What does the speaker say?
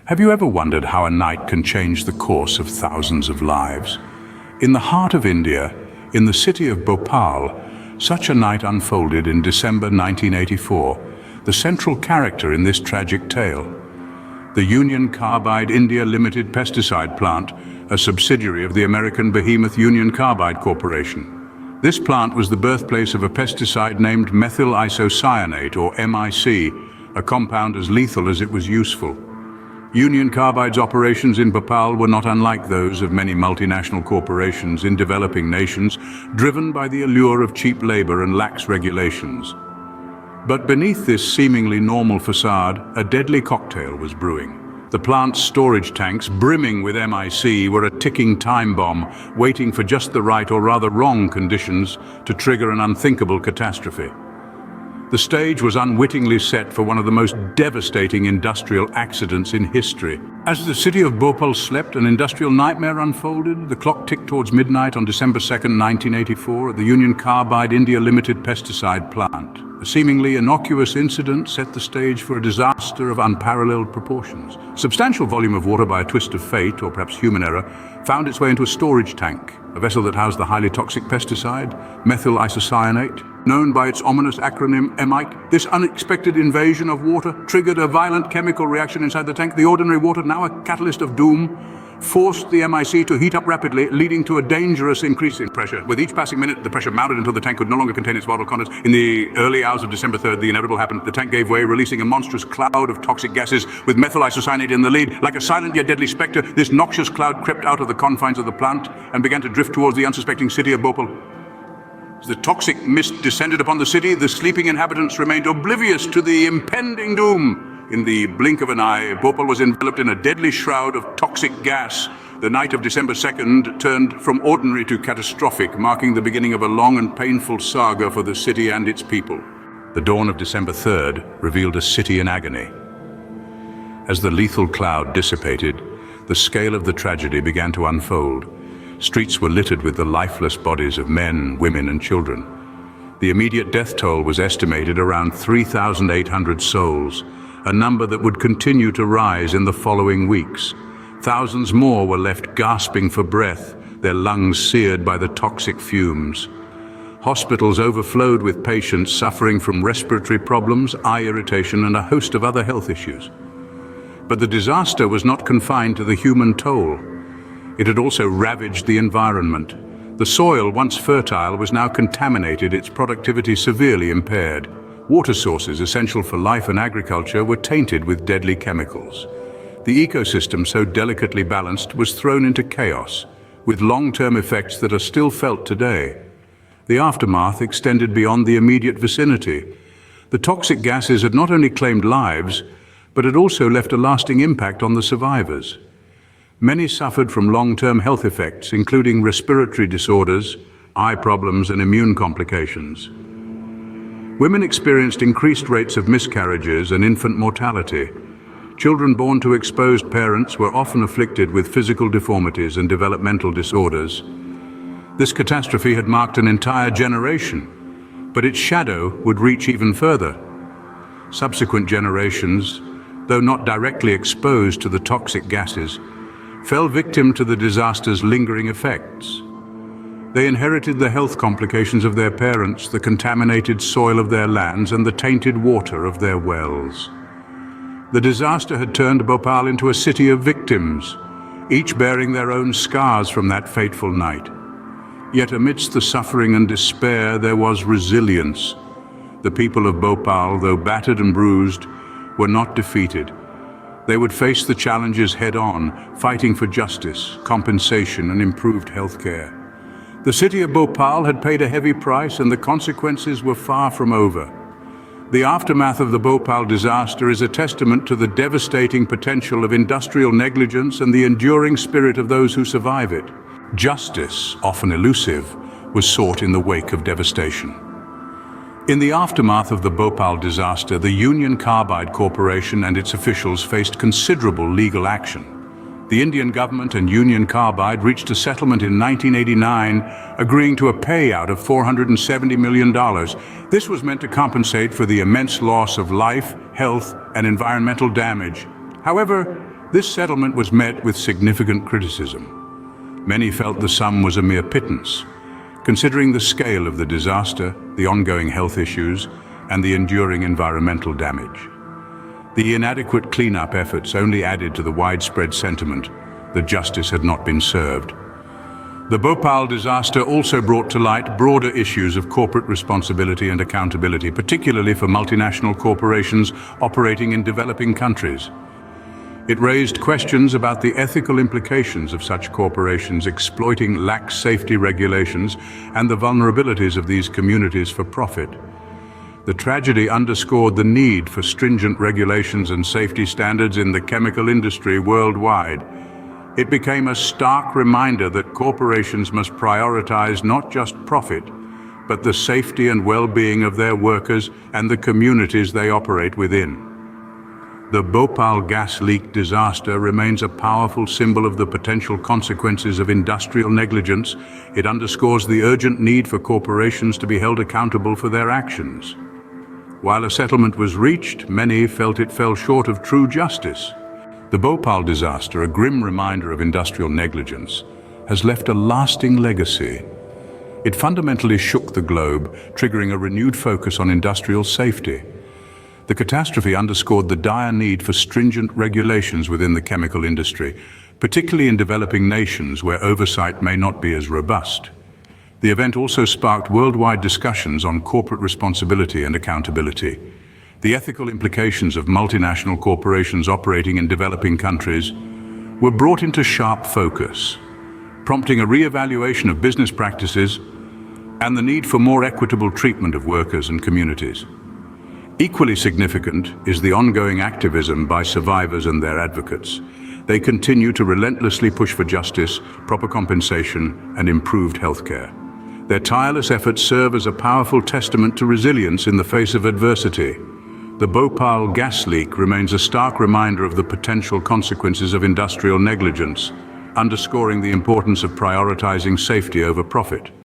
Have you ever wondered how a night can change the course of thousands of lives? In the heart of India, in the city of Bhopal, such a night unfolded in December 1984, the central character in this tragic tale. The Union Carbide India Limited pesticide plant, a subsidiary of the American behemoth Union Carbide Corporation. This plant was the birthplace of a pesticide named methyl isocyanate, or MIC, a compound as lethal as it was useful. Union Carbide's operations in Bhopal were not unlike those of many multinational corporations in developing nations, driven by the allure of cheap labor and lax regulations. But beneath this seemingly normal facade, a deadly cocktail was brewing. The plant's storage tanks, brimming with MIC, were a ticking time bomb, waiting for just the right, or rather wrong, conditions to trigger an unthinkable catastrophe. The stage was unwittingly set for one of the most devastating industrial accidents in history. As the city of Bhopal slept, an industrial nightmare unfolded. The clock ticked towards midnight on December 2nd, 1984, at the Union Carbide India Limited pesticide plant. A seemingly innocuous incident set the stage for a disaster of unparalleled proportions. A substantial volume of water, by a twist of fate, or perhaps human error, found its way into a storage tank, a vessel that housed the highly toxic pesticide, methyl isocyanate, known by its ominous acronym MIC. This unexpected invasion of water triggered a violent chemical reaction inside the tank. The ordinary water, now a catalyst of doom, forced the MIC to heat up rapidly, leading to a dangerous increase in pressure. With each passing minute, the pressure mounted until the tank could no longer contain its vital contents. In the early hours of December 3rd, the inevitable happened. The tank gave way, releasing a monstrous cloud of toxic gases, with methyl isocyanate in the lead. Like a silent yet deadly spectre, this noxious cloud crept out of the confines of the plant and began to drift towards the unsuspecting city of Bhopal. As the toxic mist descended upon the city, the sleeping inhabitants remained oblivious to the impending doom. In the blink of an eye, Bhopal was enveloped in a deadly shroud of toxic gas. The night of December 2nd turned from ordinary to catastrophic, marking the beginning of a long and painful saga for the city and its people. The dawn of December 3rd revealed a city in agony. As the lethal cloud dissipated, the scale of the tragedy began to unfold. Streets were littered with the lifeless bodies of men, women, and children. The immediate death toll was estimated around 3,800 souls, a number that would continue to rise in the following weeks. Thousands more were left gasping for breath, their lungs seared by the toxic fumes. Hospitals overflowed with patients suffering from respiratory problems, eye irritation, and a host of other health issues. But the disaster was not confined to the human toll. It had also ravaged the environment. The soil, once fertile, was now contaminated, its productivity severely impaired. Water sources essential for life and agriculture were tainted with deadly chemicals. The ecosystem, so delicately balanced, was thrown into chaos, with long-term effects that are still felt today. The aftermath extended beyond the immediate vicinity. The toxic gases had not only claimed lives, but had also left a lasting impact on the survivors. Many suffered from long-term health effects, including respiratory disorders, eye problems, and immune complications. Women experienced increased rates of miscarriages and infant mortality. Children born to exposed parents were often afflicted with physical deformities and developmental disorders. This catastrophe had marked an entire generation, but its shadow would reach even further. Subsequent generations, though not directly exposed to the toxic gases, fell victim to the disaster's lingering effects. They inherited the health complications of their parents, the contaminated soil of their lands, and the tainted water of their wells. The disaster had turned Bhopal into a city of victims, each bearing their own scars from that fateful night. Yet amidst the suffering and despair, there was resilience. The people of Bhopal, though battered and bruised, were not defeated. They would face the challenges head-on, fighting for justice, compensation, and improved health care. The city of Bhopal had paid a heavy price, and the consequences were far from over. The aftermath of the Bhopal disaster is a testament to the devastating potential of industrial negligence and the enduring spirit of those who survive it. Justice, often elusive, was sought in the wake of devastation. In the aftermath of the Bhopal disaster, the Union Carbide Corporation and its officials faced considerable legal action. The Indian government and Union Carbide reached a settlement in 1989, agreeing to a payout of $470 million. This was meant to compensate for the immense loss of life, health, and environmental damage. However, This settlement was met with significant criticism. Many felt the sum was a mere pittance, considering the scale of the disaster, the ongoing health issues, and the enduring environmental damage. The inadequate cleanup efforts only added to the widespread sentiment that justice had not been served. The Bhopal disaster also brought to light broader issues of corporate responsibility and accountability, particularly for multinational corporations operating in developing countries. It raised questions about the ethical implications of such corporations exploiting lax safety regulations and the vulnerabilities of these communities for profit. The tragedy underscored the need for stringent regulations and safety standards in the chemical industry worldwide. It became a stark reminder that corporations must prioritize not just profit, but the safety and well-being of their workers and the communities they operate within. The Bhopal gas leak disaster remains a powerful symbol of the potential consequences of industrial negligence. It underscores the urgent need for corporations to be held accountable for their actions. While a settlement was reached, many felt it fell short of true justice. The Bhopal disaster, a grim reminder of industrial negligence, has left a lasting legacy. It fundamentally shook the globe, triggering a renewed focus on industrial safety. The catastrophe underscored the dire need for stringent regulations within the chemical industry, particularly in developing nations where oversight may not be as robust. The event also sparked worldwide discussions on corporate responsibility and accountability. The ethical implications of multinational corporations operating in developing countries were brought into sharp focus, prompting a re-evaluation of business practices and the need for more equitable treatment of workers and communities. Equally significant is the ongoing activism by survivors and their advocates. They continue to relentlessly push for justice, proper compensation, and improved healthcare. Their tireless efforts serve as a powerful testament to resilience in the face of adversity. The Bhopal gas leak remains a stark reminder of the potential consequences of industrial negligence, underscoring the importance of prioritizing safety over profit.